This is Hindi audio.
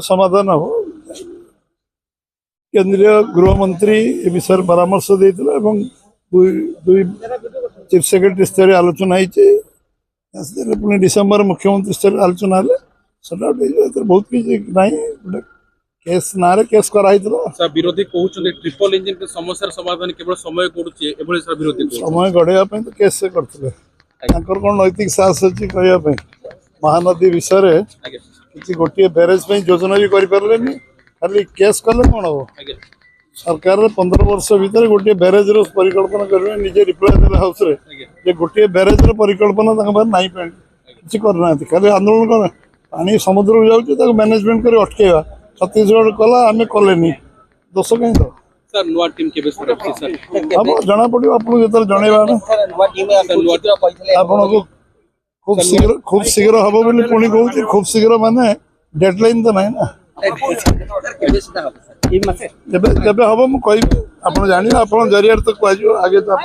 समाधान हो केंद्रीय गृहमंत्री ए विषय परामर्श देते दुई चीफ सेक्रेटरी स्तर आलोचना होती पुणी डिसेम्बर मुख्यमंत्री स्तर आलोचना है बहुत किसी ना केस ना केस कराई विरोधी कहते ट्रिपल इंजिन के समस्या समाधान केवल समय गड़ुचे विरोधी समय गढ़ाई तो केस से करते कौन नैतिक साहस अच्छी कहवाई महानदी विषय किसी गोटे बैरेज योजना भी करें खाली केस कले कौन हम सरकार 15 वर्ष भीतर गोटे बैरेज परिकल्पना करेंगे निजे रिप्लाई देते हाउस रे गोटे बैरेज परिकल्पना नहीं किसी करना खाली आंदोलन कौन पानी समुद्र को जाऊँ मैनेजमेंट कर अटकेवा छत्तीसगढ़ कला आम कले दोष कहीं तो हम जना पड़ो आपको जो जनवा आपको खूब शीघ्र हम बोली पुणी कहूँ खूब शीघ्र माने डेडलाइन तो ना ना जब हम मुझे आप जान आप जरिया तो कह आगे तो आप